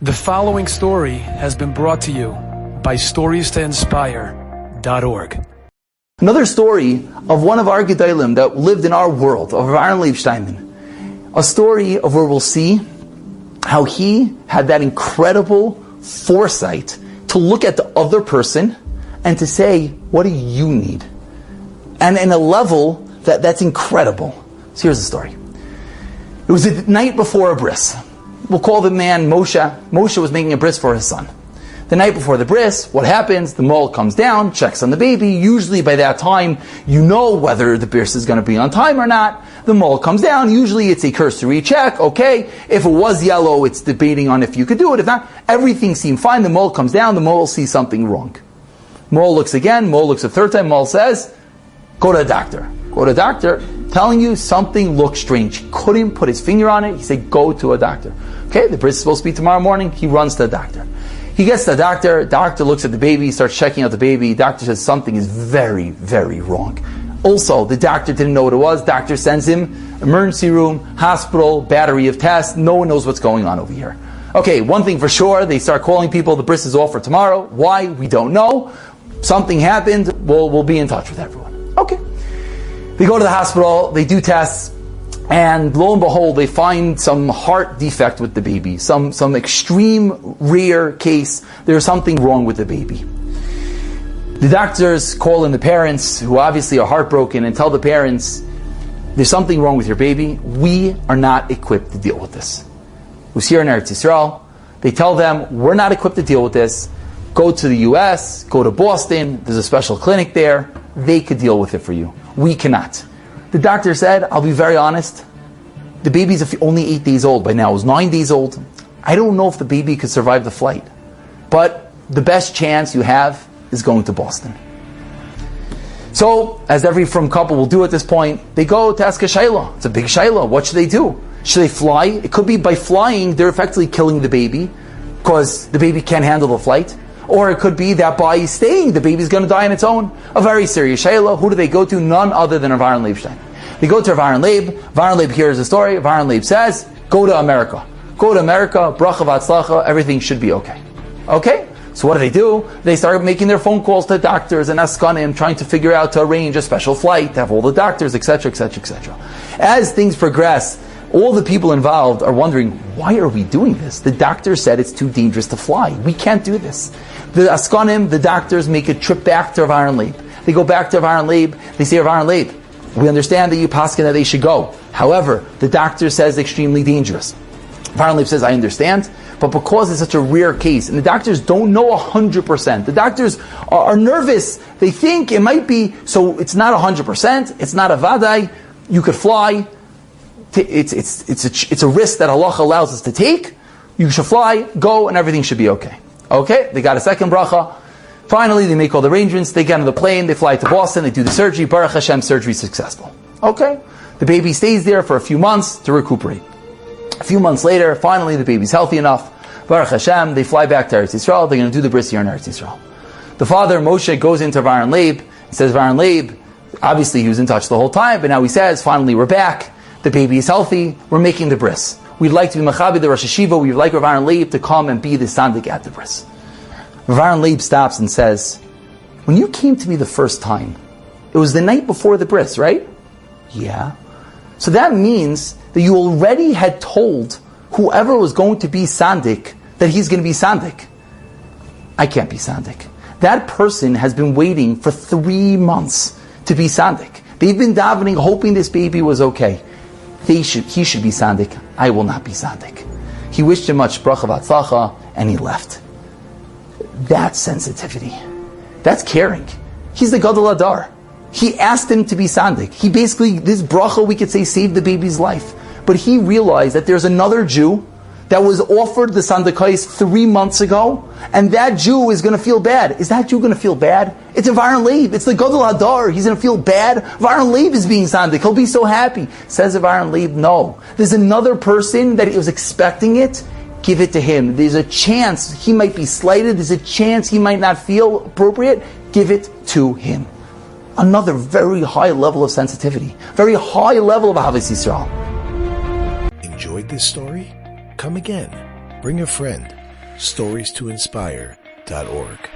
The following story has been brought to you by StoriesToInspire.org. Another story of one of our Gedolim that lived in our world, of Aaron Leib Steinman. A story of where we'll see how he had that incredible foresight to look at the other person and to say, what do you need? And in a level that's incredible. So here's the story. It was the night before a bris. We'll call the man Moshe. Moshe was making a bris for his son. The night before the bris, what happens? The mole comes down, checks on the baby. Usually by that time, you know whether the bris is going to be on time or not. The mole comes down. Usually it's a cursory check. Okay, if it was yellow, it's debating on if you could do it. If not, everything seemed fine. The mole comes down. The mole sees something wrong. Mole looks again. Mole looks a third time. Mole says, go to the doctor. Go to the doctor. Telling you something looks strange. He couldn't put his finger on it. He said, go to a doctor. Okay, the bris is supposed to be tomorrow morning. He runs to the doctor. He gets to the doctor. Doctor looks at the baby, starts checking out the baby. Doctor says something is very, very wrong. Also, the doctor didn't know what it was. Doctor sends him emergency room, hospital, battery of tests. No one knows what's going on over here. Okay, one thing for sure, they start calling people. The bris is off for tomorrow. Why? We don't know. Something happened. We'll be in touch with everyone. Okay. They go to the hospital. They do tests. And lo and behold, they find some heart defect with the baby, some extreme rare case. There's something wrong with the baby. The doctors call in the parents, who obviously are heartbroken, and tell the parents, there's something wrong with your baby. We are not equipped to deal with this. Who's here in Eretz Yisrael? They tell them, we're not equipped to deal with this. Go to the US, go to Boston, there's a special clinic there. They could deal with it for you. We cannot. The doctor said, I'll be very honest, the baby's only 8 days old. By now it was 9 days old. I don't know if the baby could survive the flight. But the best chance you have is going to Boston. So, as every frum couple will do at this point, they go to ask a shayla. It's a big shayla. What should they do? Should they fly? It could be by flying, they're effectively killing the baby, because the baby can't handle the flight. Or it could be that by staying, the baby's going to die on its own. A very serious shayla. Who do they go to? None other than Rav Aaron Leib Stein. They go to Rav Aaron Leib. Rav Aaron Leib hears the story. Rav Aaron Leib says, go to America. Go to America, bracha v'atzlacha, everything should be okay. Okay? So what do? They start making their phone calls to doctors and askanim, trying to figure out to arrange a special flight, to have all the doctors, etc., etc., etc. As things progress, all the people involved are wondering, why are we doing this? The doctor said it's too dangerous to fly. We can't do this. The askanim, the doctors, make a trip back to Rav Aaron Leib. They go back to Rav Aaron Leib. They say, Rav Aaron Leib, we understand that you paskin that they should go. However, the doctor says extremely dangerous. Rav Aaron Leib says, I understand, but because it's such a rare case, and the doctors don't know 100%, the doctors are nervous. They think it might be, so it's not 100%, it's not a vaday, you could fly. It's a risk that Allah allows us to take. You should fly, go, and everything should be okay. Okay, they got a second bracha. Finally, they make all the arrangements. They get on the plane. They fly to Boston. They do the surgery. Baruch Hashem, surgery successful. Okay, the baby stays there for a few months to recuperate. A few months later, finally, the baby's healthy enough. Baruch Hashem, they fly back to Eretz Yisrael. They're going to do the bris here in Eretz Yisrael. The father, Moshe, goes into Rav Aaron Leib and says, Rav Aaron Leib, obviously he was in touch the whole time, but now he says, finally, we're back. The baby is healthy. We're making the bris. We'd like to be Machabi, the Rosh Hashiva. We'd like Rav Aaron Leib to come and be the Sandik at the bris. Rav Aaron Leib stops and says, when you came to me the first time, it was the night before the bris, right? Yeah. So that means that you already had told whoever was going to be Sandik that he's going to be Sandik. I can't be Sandik. That person has been waiting for 3 months to be Sandik. They've been davening, hoping this baby was okay. He should be Sandik. I will not be Sandik. He wished him much bracha v'atzlacha, and he left. That's sensitivity. That's caring. He's the Gadol Adar. He asked him to be Sandik. He basically, this bracha, we could say, saved the baby's life. But he realized that there's another Jew that was offered the Sandikais 3 months ago, and that Jew is going to feel bad. Is that Jew going to feel bad? It's Rav Aaron Leib. It's the Gadol Hadar. He's going to feel bad. Rav Aaron Leib is being Sandik. He'll be so happy. Says Rav Aaron Leib, no. There's another person that was expecting it. Give it to him. There's a chance he might be slighted. There's a chance he might not feel appropriate. Give it to him. Another very high level of sensitivity. Very high level of Ahavas Yisrael. Enjoyed this story? Come again. Bring a friend. storiestoinspire.org.